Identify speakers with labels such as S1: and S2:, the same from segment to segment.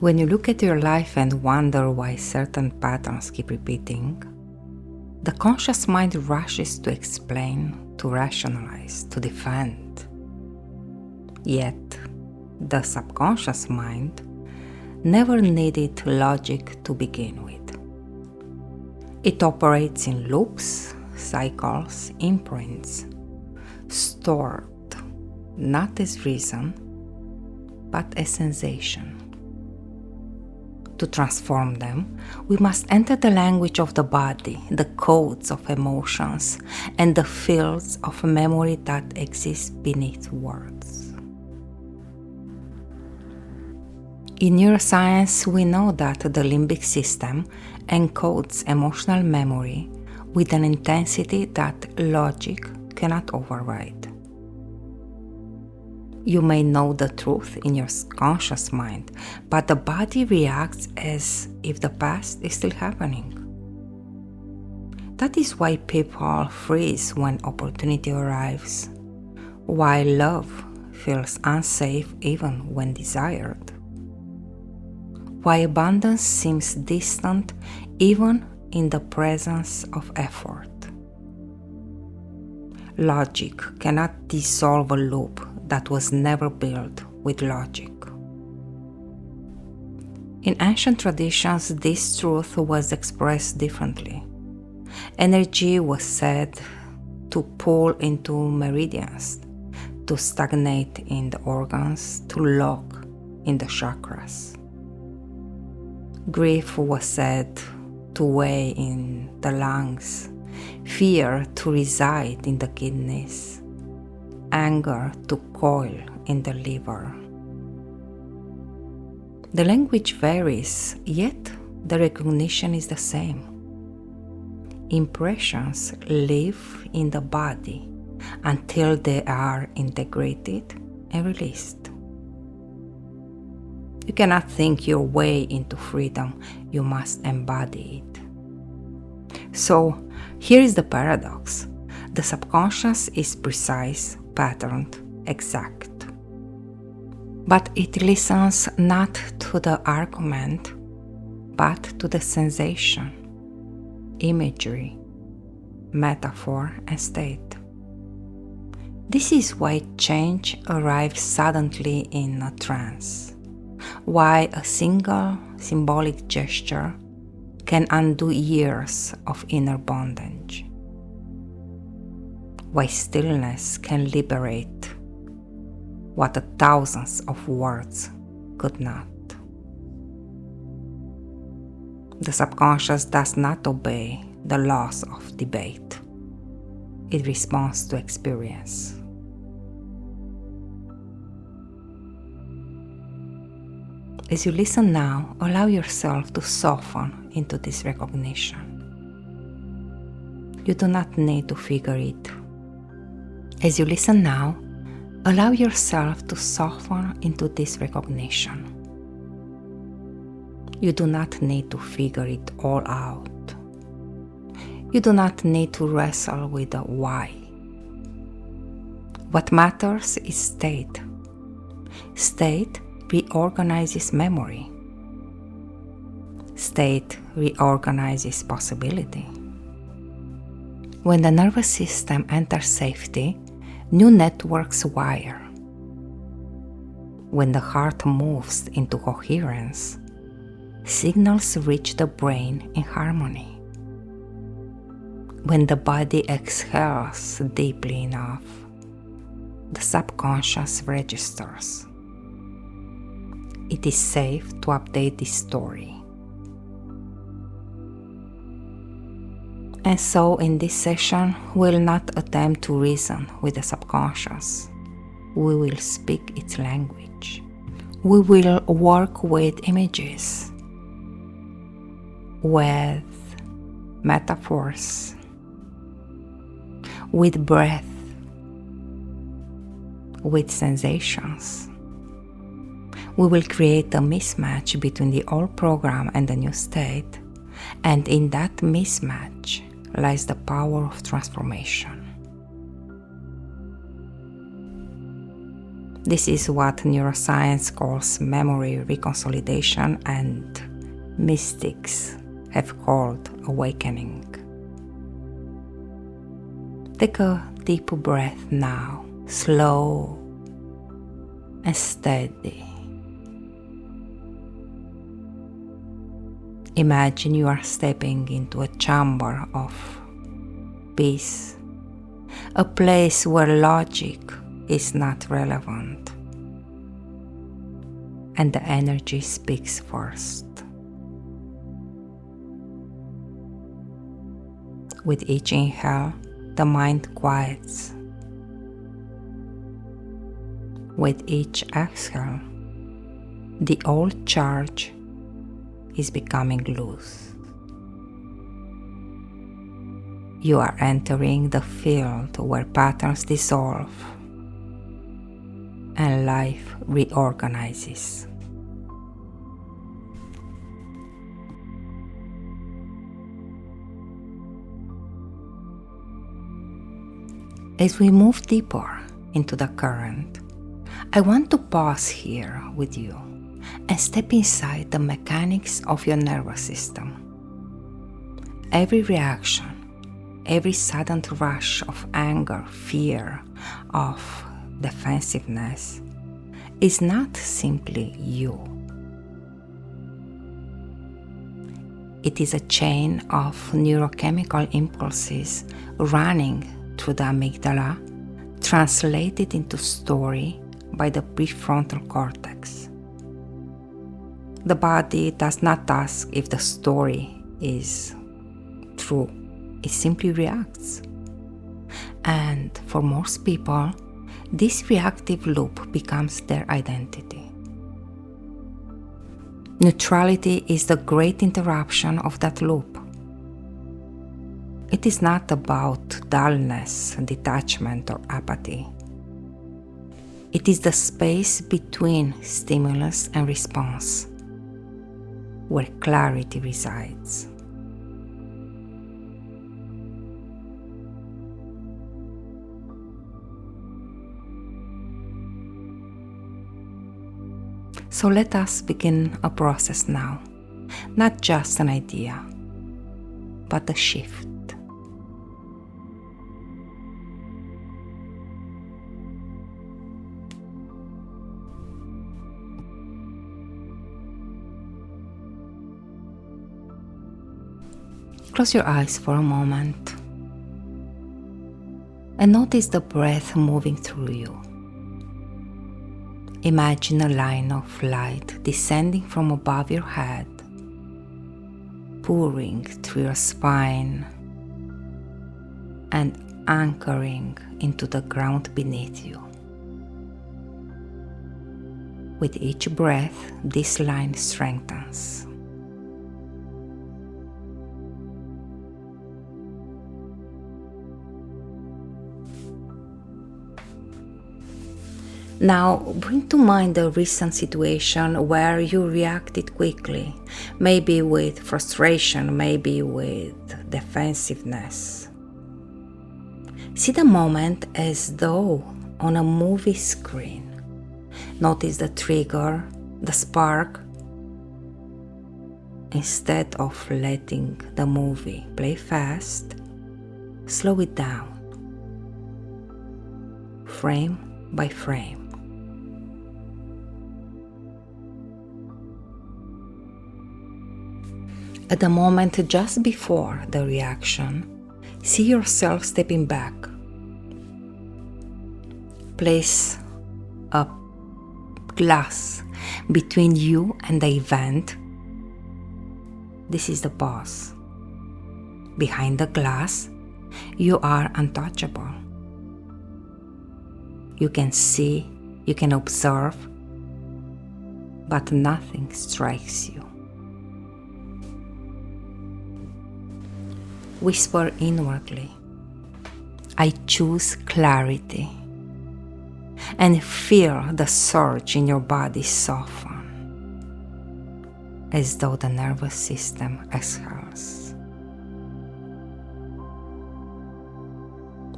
S1: When you look at your life and wonder why certain patterns keep repeating, the conscious mind rushes to explain, to rationalize, to defend. Yet, the subconscious mind never needed logic to begin with. It operates in loops, cycles, imprints, stored not as reason, but as sensation. To transform them, we must enter the language of the body, the codes of emotions, and the fields of memory that exist beneath words. In neuroscience, we know that the limbic system encodes emotional memory with an intensity that logic cannot override. You may know the truth in your conscious mind, but the body reacts as if the past is still happening. That is why people freeze when opportunity arrives, why love feels unsafe even when desired, why abundance seems distant even in the presence of effort. Logic cannot dissolve a loop that was never built with logic. In ancient traditions, this truth was expressed differently. Energy was said to pull into meridians, to stagnate in the organs, to lock in the chakras. Grief was said to weigh in the lungs, fear to reside in the kidneys, anger to coil in the liver. The language varies, yet the recognition is the same. Impressions live in the body until they are integrated and released. You cannot think your way into freedom, you must embody it. So, here is the paradox. The subconscious is precise, patterned, exact. But it listens not to the argument, but to the sensation, imagery, metaphor, and state. This is why change arrives suddenly in a trance, why a single symbolic gesture can undo years of inner bondage, why stillness can liberate what the thousands of words could not. The subconscious does not obey the laws of debate. It responds to experience. As you listen now, allow yourself to soften into this recognition. You do not need to figure it. As you listen now, allow yourself to soften into this recognition. You do not need to figure it all out. You do not need to wrestle with the why. What matters is state. State reorganizes memory. State reorganizes possibility. When the nervous system enters safety, new networks wire. When the heart moves into coherence, signals reach the brain in harmony. When the body exhales deeply enough, the subconscious registers. It is safe to update this story. And so in this session, we'll not attempt to reason with the subconscious. We will speak its language. We will work with images, with metaphors, with breath, with sensations. We will create a mismatch between the old program and the new state, and in that mismatch lies the power of transformation. This is what neuroscience calls memory reconsolidation and mystics have called awakening. Take a deep breath now, slow and steady. Imagine you are stepping into a chamber of peace, a place where logic is not relevant, and the energy speaks first. With each inhale, the mind quiets. With each exhale, the old charge is becoming loose. You are entering the field where patterns dissolve and life reorganizes. As we move deeper into the current, I want to pause here with you and step inside the mechanics of your nervous system. Every reaction, every sudden rush of anger, fear, of defensiveness is not simply you. It is a chain of neurochemical impulses running through the amygdala, translated into story by the prefrontal cortex. The body does not ask if the story is true, it simply reacts. And for most people, this reactive loop becomes their identity. Neutrality is the great interruption of that loop. It is not about dullness, detachment, or apathy. It is the space between stimulus and response, where clarity resides. So let us begin a process now, not just an idea, but a shift. Close your eyes for a moment and notice the breath moving through you. Imagine a line of light descending from above your head, pouring through your spine and anchoring into the ground beneath you. With each breath, this line strengthens. Now, bring to mind a recent situation where you reacted quickly, maybe with frustration, maybe with defensiveness. See the moment as though on a movie screen. Notice the trigger, the spark. Instead of letting the movie play fast, slow it down, frame by frame. At the moment just before the reaction, see yourself stepping back. Place a glass between you and the event. This is the pause. Behind the glass, you are untouchable. You can see, you can observe, but nothing strikes you. Whisper inwardly, I choose clarity, and feel the surge in your body soften, as though the nervous system exhales.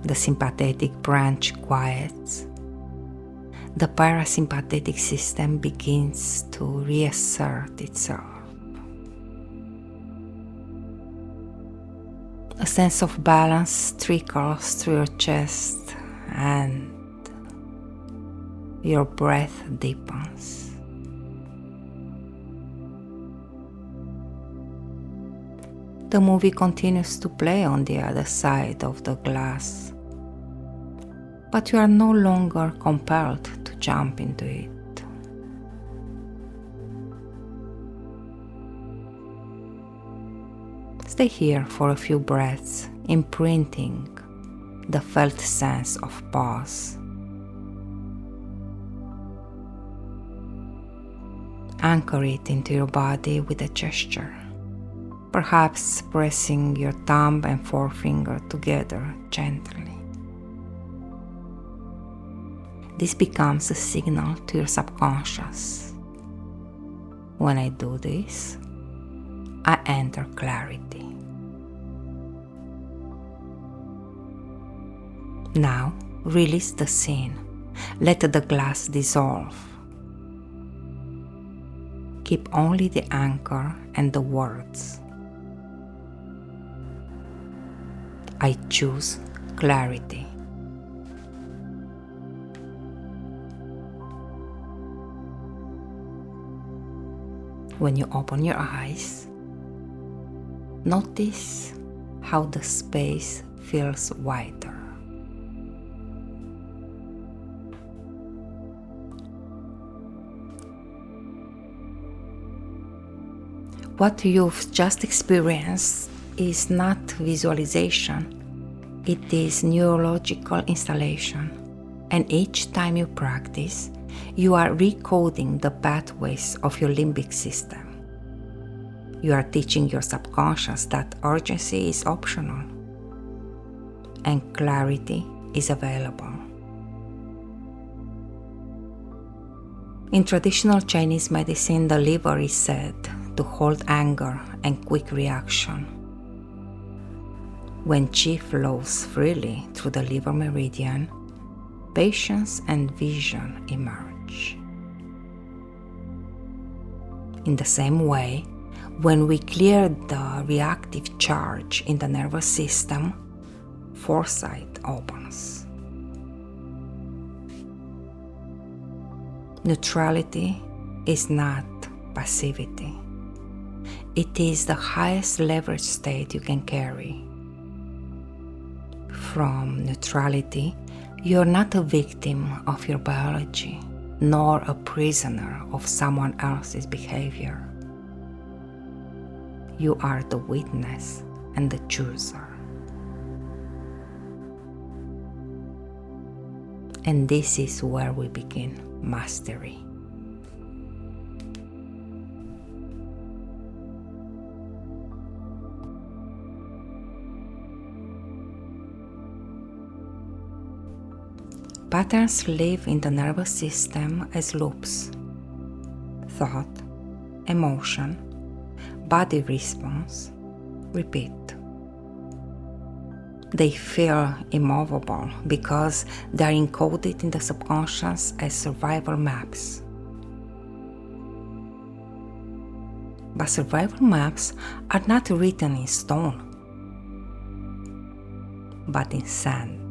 S1: The sympathetic branch quiets, the parasympathetic system begins to reassert itself. A sense of balance trickles through your chest and your breath deepens. The movie continues to play on the other side of the glass, but you are no longer compelled to jump into it. Stay here for a few breaths, imprinting the felt sense of pause. Anchor it into your body with a gesture, perhaps pressing your thumb and forefinger together gently. This becomes a signal to your subconscious. When I do this, I enter clarity. Now, release the scene. Let the glass dissolve. Keep only the anchor and the words. I choose clarity. When you open your eyes, notice how the space feels wider. What you've just experienced is not visualization, it is neurological installation, and each time you practice, you are recoding the pathways of your limbic system. You are teaching your subconscious that urgency is optional and clarity is available. In traditional Chinese medicine, the liver is said to hold anger and quick reaction. When qi flows freely through the liver meridian, patience and vision emerge. In the same way, when we clear the reactive charge in the nervous system, foresight opens. Neutrality is not passivity. It is the highest leverage state you can carry. From neutrality, you are not a victim of your biology, nor a prisoner of someone else's behavior. You are the witness and the chooser. And this is where we begin mastery. Patterns live in the nervous system as loops. Thought, emotion, body response, repeat. They feel immovable because they are encoded in the subconscious as survival maps. But survival maps are not written in stone, but in sand.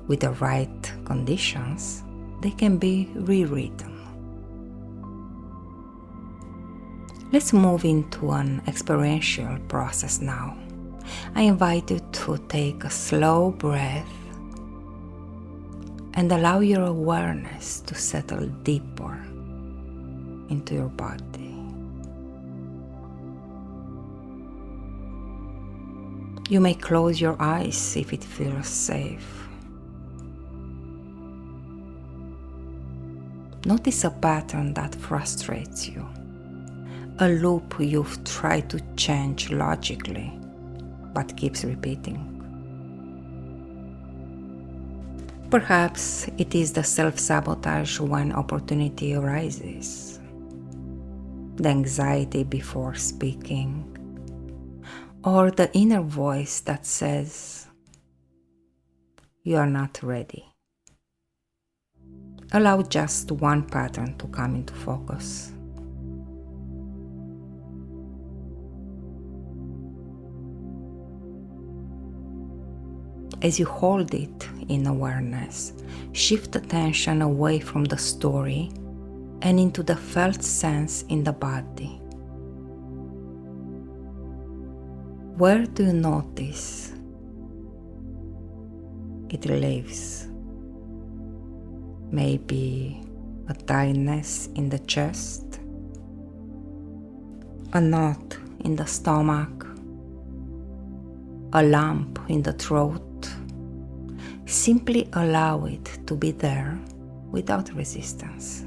S1: With the right conditions, they can be rewritten. Let's move into an experiential process now. I invite you to take a slow breath and allow your awareness to settle deeper into your body. You may close your eyes if it feels safe. Notice a pattern that frustrates you, a loop you've tried to change logically, but keeps repeating. Perhaps it is the self-sabotage when opportunity arises, the anxiety before speaking, or the inner voice that says, "You are not ready." Allow just one pattern to come into focus. As you hold it in awareness, shift attention away from the story and into the felt sense in the body. Where do you notice it lives? Maybe a tightness in the chest, a knot in the stomach, a lump in the throat. Simply allow it to be there without resistance.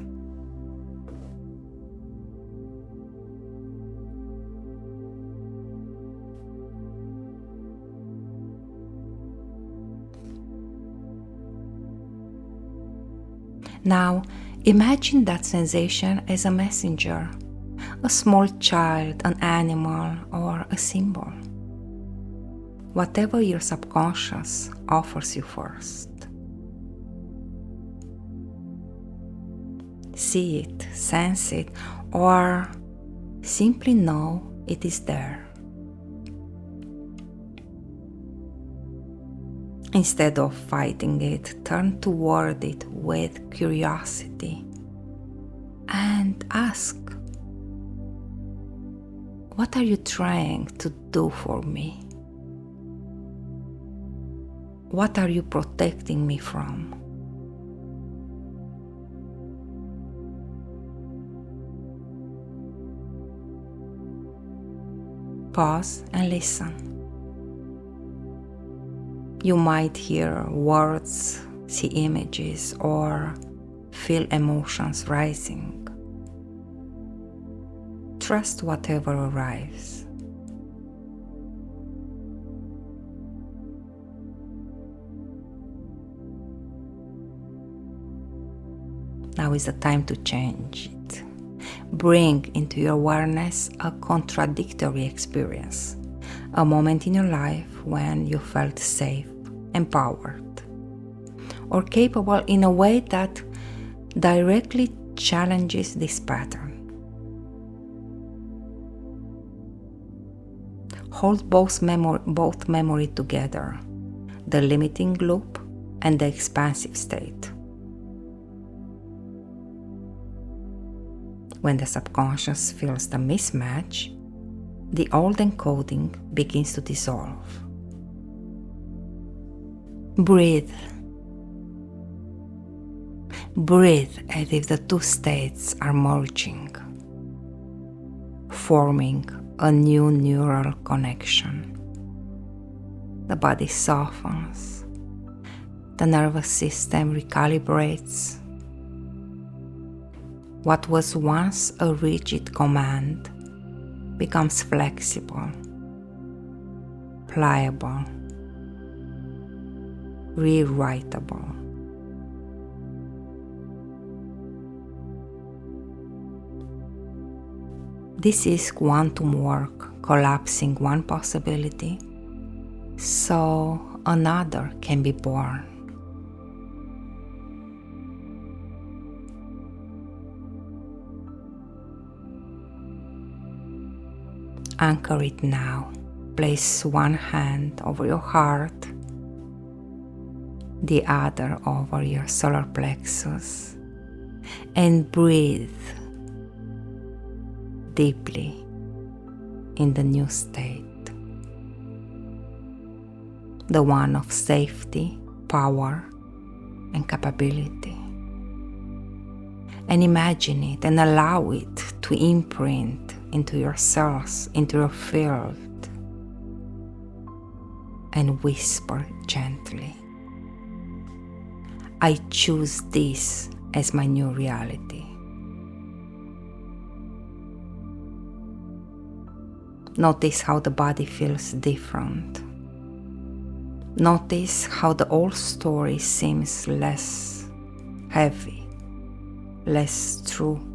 S1: Now, imagine that sensation as a messenger, a small child, an animal, or a symbol. Whatever your subconscious offers you first. See it, sense it, or simply know it is there. Instead of fighting it, turn toward it with curiosity and ask, what are you trying to do for me? What are you protecting me from? Pause and listen. You might hear words, see images, or feel emotions rising. Trust whatever arrives. Now is the time to change it. Bring into your awareness a contradictory experience, a moment in your life when you felt safe, empowered, or capable in a way that directly challenges this pattern. Hold both memory together, the limiting loop and the expansive state. When the subconscious feels the mismatch, the old encoding begins to dissolve. Breathe. Breathe as if the two states are merging, forming a new neural connection. The body softens, the nervous system recalibrates. What was once a rigid command becomes flexible, pliable, rewritable. This is quantum work, collapsing one possibility so another can be born. Anchor it now. Place one hand over your heart, the other over your solar plexus, and breathe deeply in the new state, the one of safety, power, and capability. And imagine it and allow it to imprint into your cells, into your field, and whisper gently, I choose this as my new reality. Notice how the body feels different. Notice how the old story seems less heavy, less true.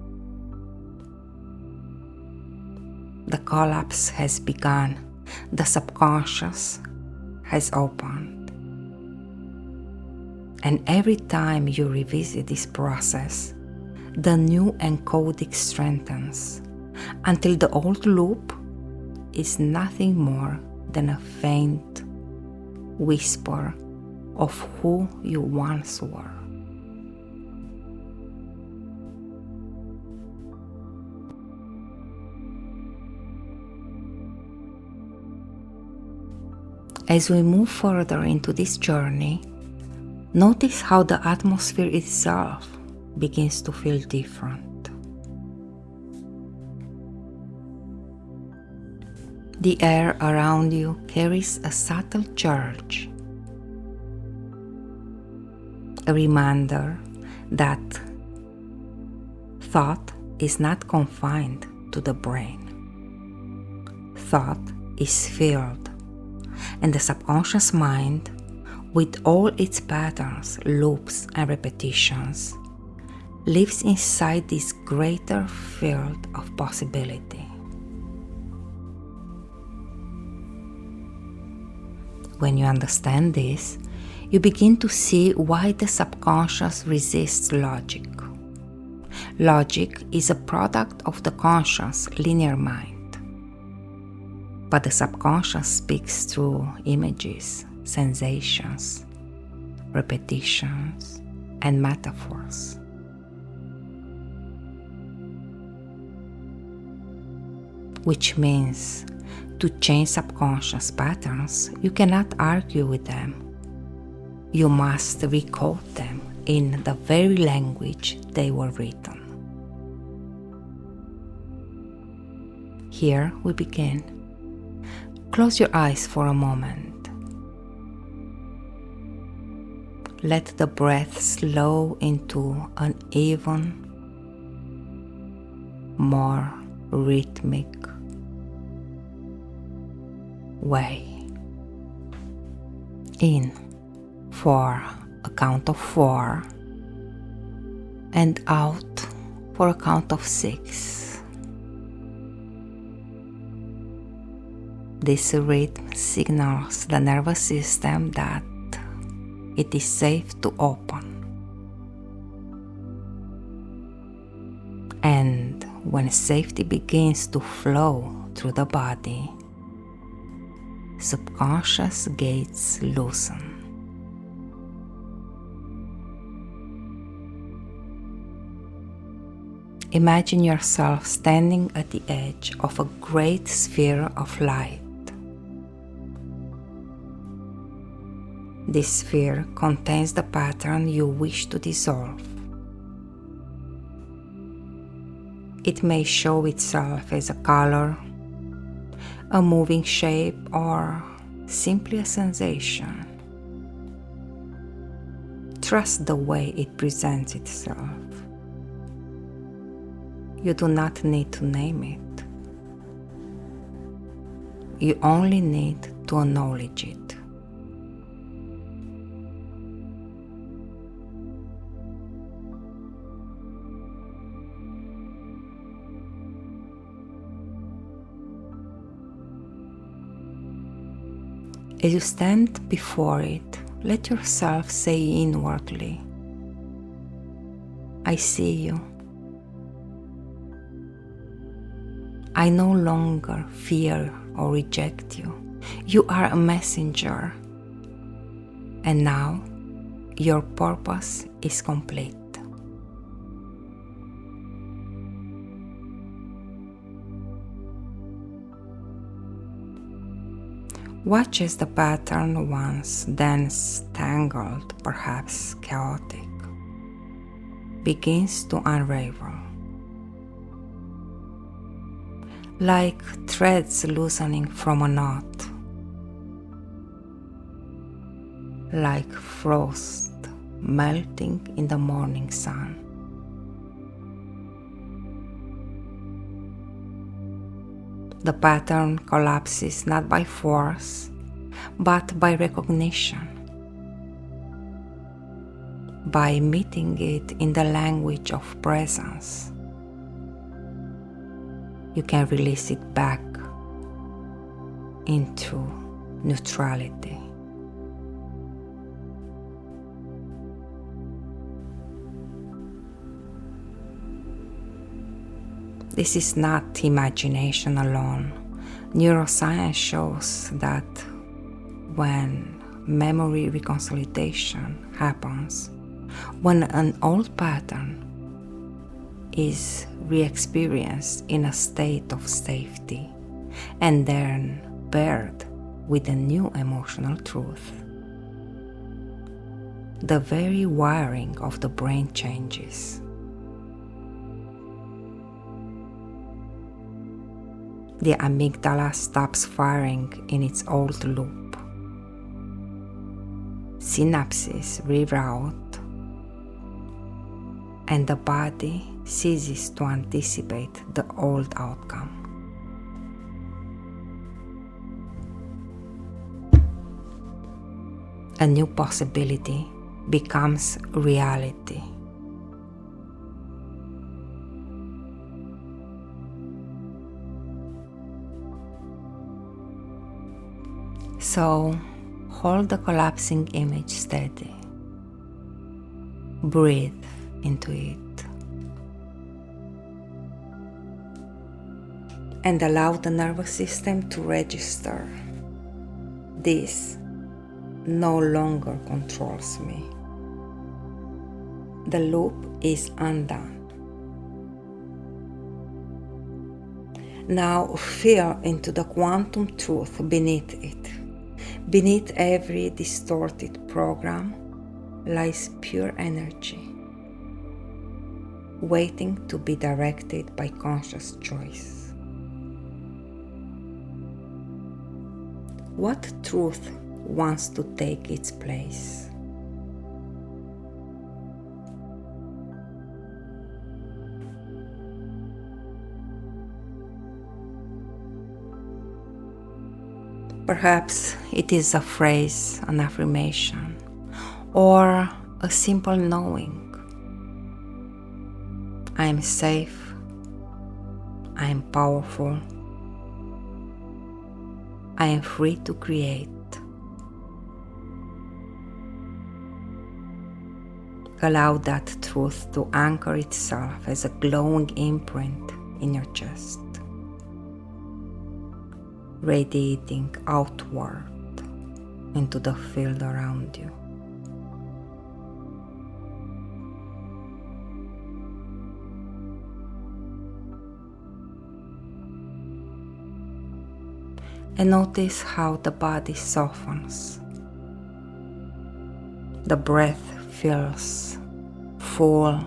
S1: The collapse has begun. The subconscious has opened. And every time you revisit this process, the new encoding strengthens until the old loop is nothing more than a faint whisper of who you once were. As we move further into this journey, notice how the atmosphere itself begins to feel different. The air around you carries a subtle charge, a reminder that thought is not confined to the brain. Thought is filled, and the subconscious mind, with all its patterns, loops, and repetitions, lives inside this greater field of possibility. When you understand this, you begin to see why the subconscious resists logic. Logic is a product of the conscious, linear mind. But the subconscious speaks through images, sensations, repetitions, and metaphors. Which means, to change subconscious patterns, you cannot argue with them. You must recode them in the very language they were written. Here we begin. Close your eyes for a moment. Let the breath slow into an even, more rhythmic way. In for a count of 4 and out for a count of 6. This rhythm signals the nervous system that it is safe to open. And when safety begins to flow through the body, subconscious gates loosen. Imagine yourself standing at the edge of a great sphere of light. This sphere contains the pattern you wish to dissolve. It may show itself as a color, a moving shape, or simply a sensation. Trust the way it presents itself. You do not need to name it. You only need to acknowledge it. As you stand before it, let yourself say inwardly, I see you. I no longer fear or reject you. You are a messenger. And now, your purpose is complete. Watch as the pattern, once dense, tangled, perhaps chaotic, begins to unravel. Like threads loosening from a knot, like frost melting in the morning sun. The pattern collapses not by force, but by recognition, by meeting it in the language of presence. You can release it back into neutrality. This is not imagination alone. Neuroscience shows that when memory reconsolidation happens, when an old pattern is re-experienced in a state of safety and then paired with a new emotional truth, the very wiring of the brain changes. The amygdala stops firing in its old loop. Synapses reroute, and the body ceases to anticipate the old outcome. A new possibility becomes reality. So, hold the collapsing image steady. Breathe into it. And allow the nervous system to register. This no longer controls me. The loop is undone. Now feel into the quantum truth beneath it. Beneath every distorted program lies pure energy, waiting to be directed by conscious choice. What truth wants to take its place? Perhaps it is a phrase, an affirmation, or a simple knowing. I am safe, I am powerful, I am free to create. Allow that truth to anchor itself as a glowing imprint in your chest, radiating outward into the field around you. And notice how the body softens. The breath feels full.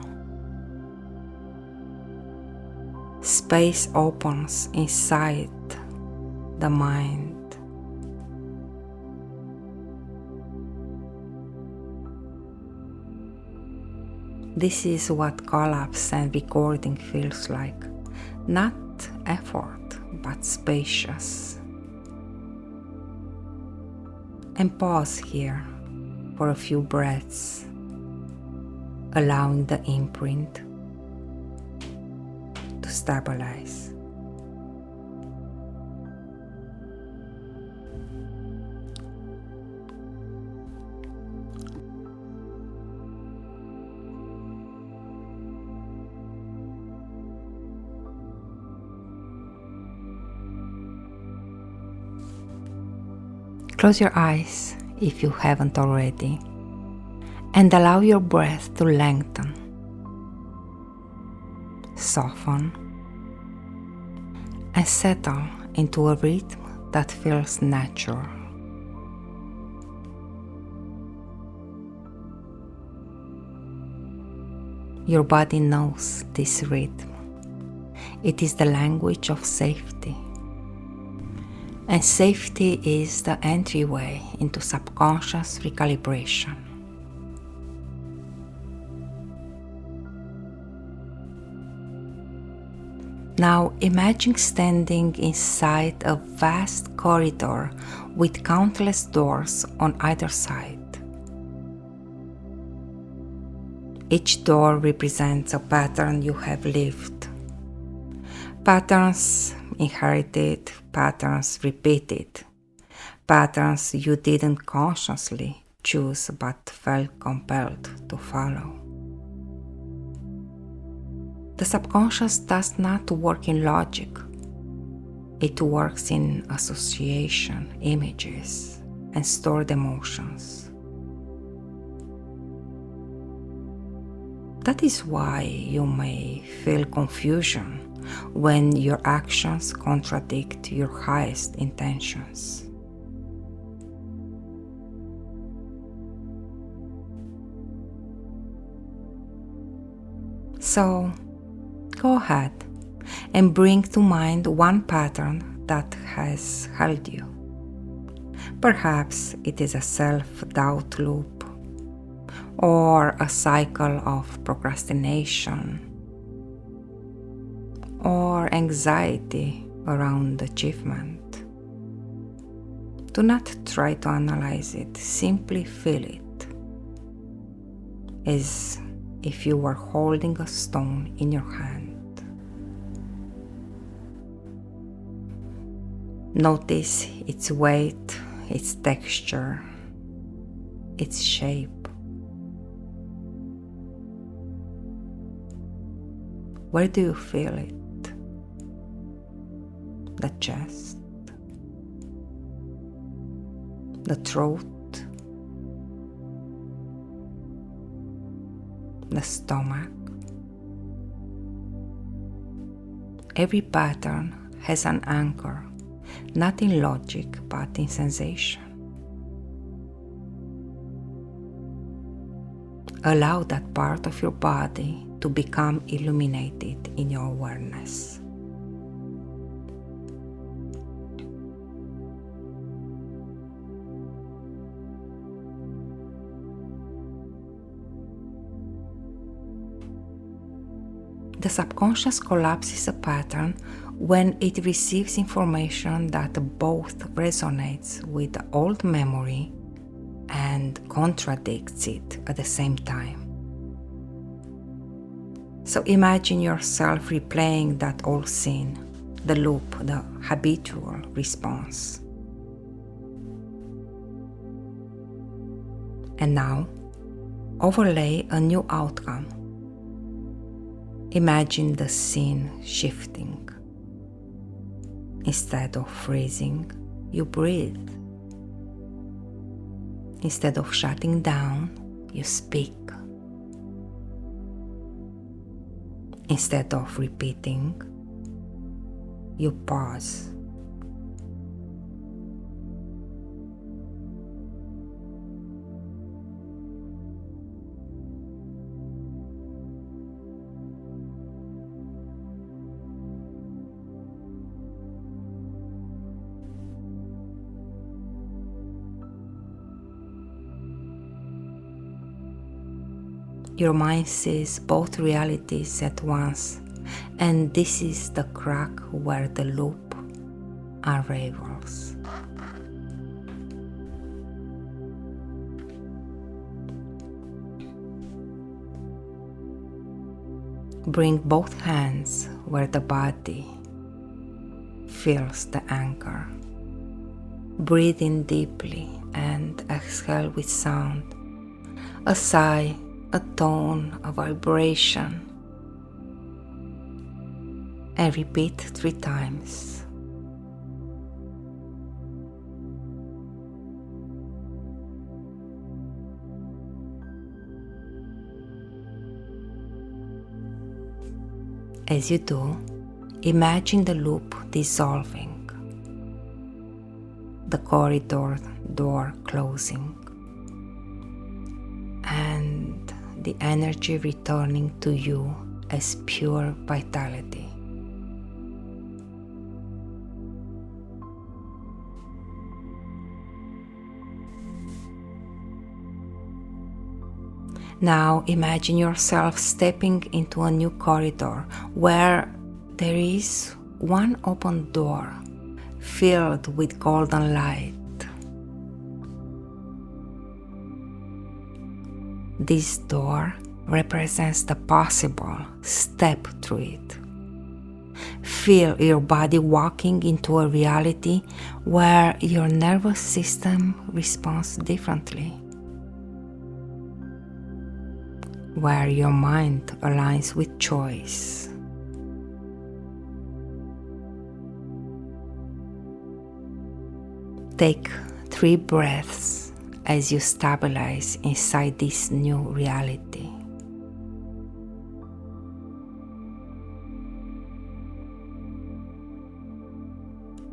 S1: Space opens inside the mind. This is what collapse and recording feels like. Not effort, but spacious. And pause here for a few breaths, allowing the imprint to stabilize. Close your eyes if you haven't already, and allow your breath to lengthen, soften, and settle into a rhythm that feels natural. Your body knows this rhythm. It is the language of safety. And safety is the entryway into subconscious recalibration. Now imagine standing inside a vast corridor with countless doors on either side. Each door represents a pattern you have lived. Patterns inherited, patterns repeated, patterns you didn't consciously choose but felt compelled to follow. The subconscious does not work in logic. It works in association, images, and stored emotions. That is why you may feel confusion when your actions contradict your highest intentions. So, go ahead and bring to mind one pattern that has held you. Perhaps it is a self-doubt loop or a cycle of procrastination or anxiety around achievement. Do not try to analyze it, simply feel it, as if you were holding a stone in your hand. Notice its weight, its texture, its shape. Where do you feel it? The chest, the throat, the stomach. Every pattern has an anchor, not in logic but in sensation. Allow that part of your body to become illuminated in your awareness. The subconscious collapses a pattern when it receives information that both resonates with the old memory and contradicts it at the same time. So imagine yourself replaying that old scene, the loop, the habitual response. And now, overlay a new outcome. Imagine the scene shifting. Instead of freezing, you breathe. Instead of shutting down, you speak. Instead of repeating, you pause. Your mind sees both realities at once, and this is the crack where the loop unravels. Bring both hands where the body feels the anchor. Breathe in deeply and exhale with sound. A sigh, a tone, a vibration, and repeat 3 times. As you do, imagine the loop dissolving, the corridor door closing, and the energy returning to you as pure vitality. Now imagine yourself stepping into a new corridor where there is one open door filled with golden light. This door represents the possible. Step through it. Feel your body walking into a reality where your nervous system responds differently, where your mind aligns with choice, Take 3 breaths as you stabilize inside this new reality.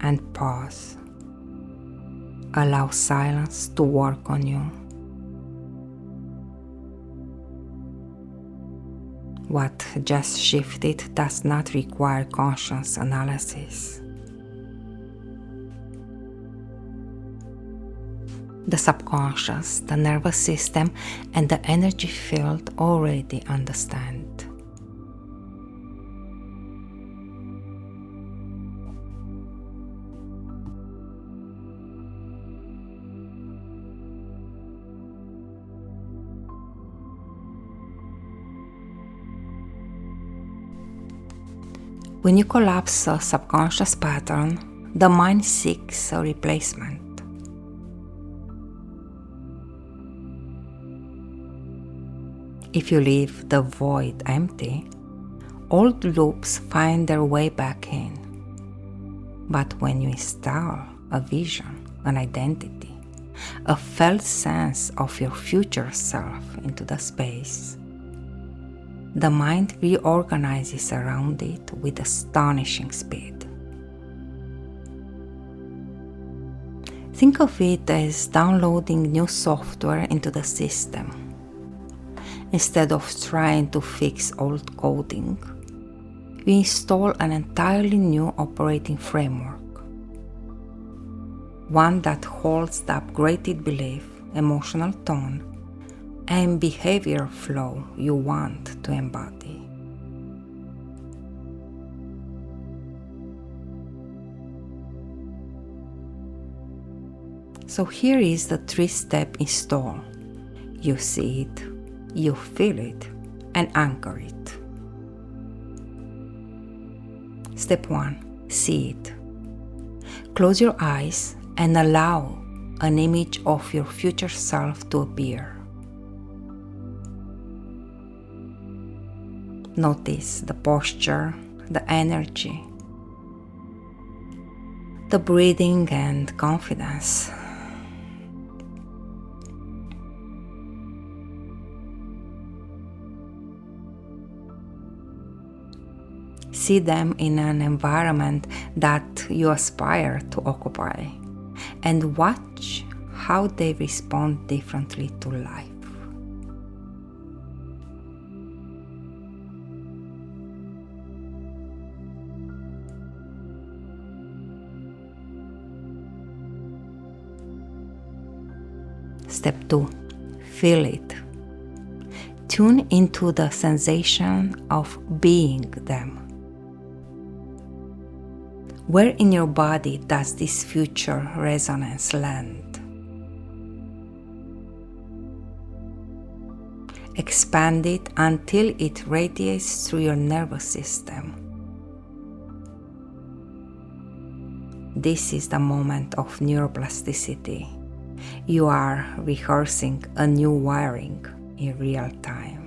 S1: And pause. Allow silence to work on you. What just shifted does not require conscious analysis. The subconscious, the nervous system, and the energy field already understand. When you collapse a subconscious pattern, the mind seeks a replacement. If you leave the void empty, old loops find their way back in. But when you install a vision, an identity, a felt sense of your future self into the space, the mind reorganizes around it with astonishing speed. Think of it as downloading new software into the system. Instead of trying to fix old coding, we install an entirely new operating framework. One that holds the upgraded belief, emotional tone, and behavior flow you want to embody. So here is the 3-step install. You see it, you feel it, and anchor it. Step 1. See it. Close your eyes and allow an image of your future self to appear. Notice the posture, the energy, the breathing and confidence. See them in an environment that you aspire to occupy, and watch how they respond differently to life. Step 2. Feel it. Tune into the sensation of being them. Where in your body does this future resonance land? Expand it until it radiates through your nervous system. This is the moment of neuroplasticity. You are rehearsing a new wiring in real time.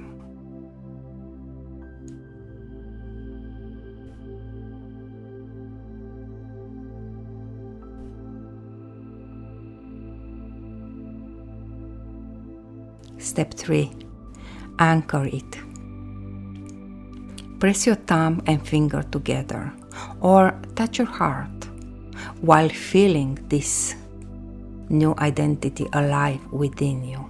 S1: Step 3. Anchor it. Press your thumb and finger together or touch your heart while feeling this new identity alive within you.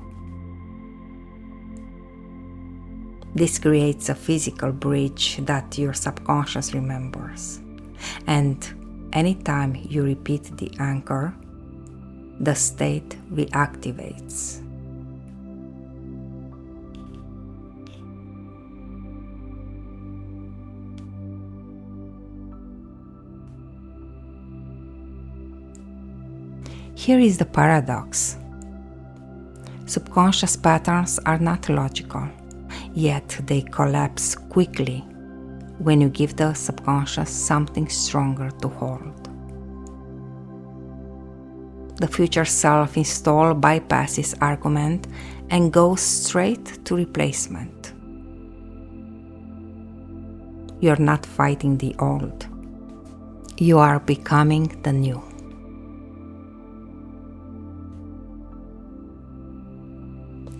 S1: This creates a physical bridge that your subconscious remembers. And anytime you repeat the anchor, the state reactivates. Here is the paradox. Subconscious patterns are not logical, yet they collapse quickly when you give the subconscious something stronger to hold. The future self install bypasses argument and goes straight to replacement. You are not fighting the old. You are becoming the new.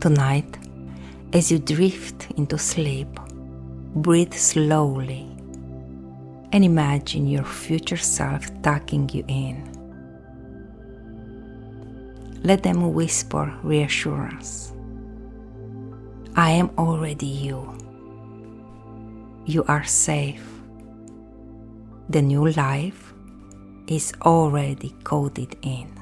S1: Tonight, as you drift into sleep, breathe slowly and imagine your future self tucking you in. Let them whisper reassurance. I am already you. You are safe. The new life is already coded in.